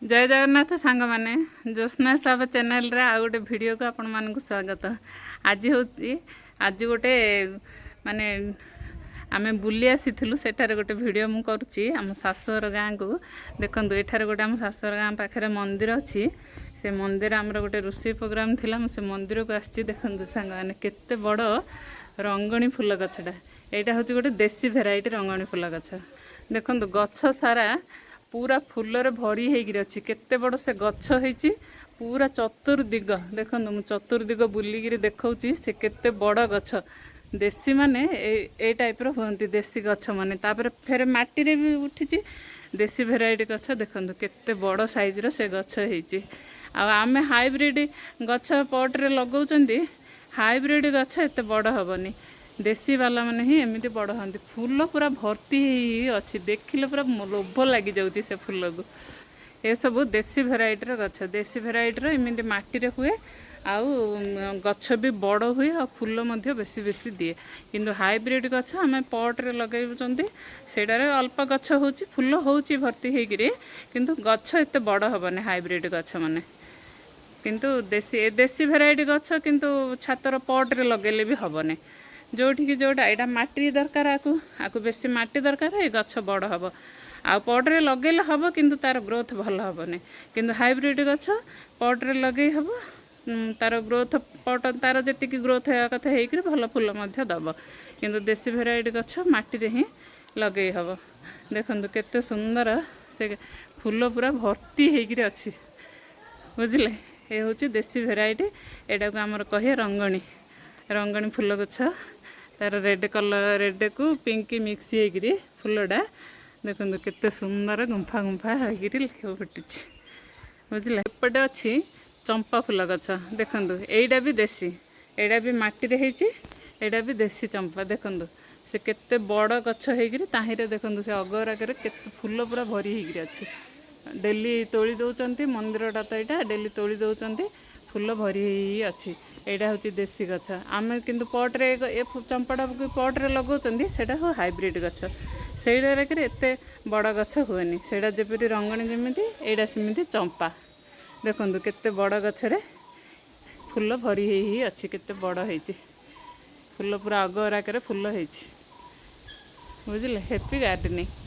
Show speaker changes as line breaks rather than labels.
जय जगन्नाथ सांग मैंने ज्योत्ना साहब चैनल रे आ गोटे वीडियो को आपण मानक स्वागत। आज हूँ आज गोटे माने आम बुली आसीलु सेठारे गोटे वीडियो मु करुच्ची आम शाशुर गाँ को देखूँ एठार गोटे आम शाशुर गाँ पाखे मंदिर अच्छी से मंदिर आमर गोटे रोषे प्रोग्राम थिला से मंदिर को आसी देखूँ सांग मैंने केते बड़ रंगणी फूल गछटा यहाँ हूँ गोटे देसी भेराइटी रंगणी फूल गछ देखूँ गछ सारा पूरा फूलर भरी होगी अच्छी केते बड़ से गछ होती पूरा चतुर्दिग देखो मुझे चतुर्दिग बुलिकी देखा से केते बड़ गछ देसी माने ए टाइप होती देसी गछ माने तापर फेर माटी रे भी उठी देसी भेराइटी गछ देखो केते बड़ साइज से गछ होती आमे हाइब्रिड गछ पट रे लगाउछंती हाइब्रिड गछ एते बड़ हेनी देसी वाला माने ही एमती बड़ हाँ फूल पूरा भर्ती अच्छी देखिले पूरा लोभ लगी जाऊँगी से फूल को ये सब देसी भेराइटर गछ देसी भेराइटर एमती माटी हुए आउ गछ भी बड़ हुए आ फूल बेसी बेसी दिए किंतु हाइब्रिड गछ आम पट्रे लगे सेटार अल्प गछ हो फूल हो भर्ती होकर किंतु गछ एत बड़ हेनी हाइब्रिड गछ माने किंतु देसी भेराइटी गछ किंतु छातर पट्रे लगेले भी हेनी जोठी कि जोटा यहाँ माटी दरकार आकु बेसी माटी दरकार ये गछ बड़ हम आ पट्रे लगे हम किंतु तार ग्रोथ भल हेनी किंतु हाइब्रिड गछ पट्रे लगे हम तार ग्रोथ पट तार जी ग्रोथ कथा हो भल फूल दब किंतु देसी भेराइटी गछ माटी ही लगे हम देखो केते सुंदर से फूल पूरा भर्ती होकर अच्छी बुझे ये हूँ देसी भेराइटी यहाँ को आमर कहे रंगणी रंगणी फूल गछ तार रेड कलर रेड को पिंक मिक्स होकर फूलटा देखो केते सुंदर गुंफा गुंफा होकर फुटी बुझे एपटे अच्छी चंपा फूल गछ देखो यहीटा भी देसी यहाँ भी माटी होता भी देसी चंपा देखो से केते बड़ गछ होकर ताहिरे देखो से अगराकर केते फूल पूरा भरी होकर अच्छी डेली तोली दौरान मंदिरटा तो यहाँ डेली तोली दौरान फूल भरी अच्छी यहाँ हूँ देसी गछ आम किंतु पट्रे ए चंपाटा को पट्रे लगाऊँ सेटा हो हाइब्रिड गछ से एत बड़ गछ हुएनि से जपरी रंगणी जमी यहाँ सेमती चंपा देखो केते बड़ गछरे फूल भरी अच्छी केते बड़ होती फूल पूरा अगराकर फूल होती बुझे हैप्पी गार्डनिंग।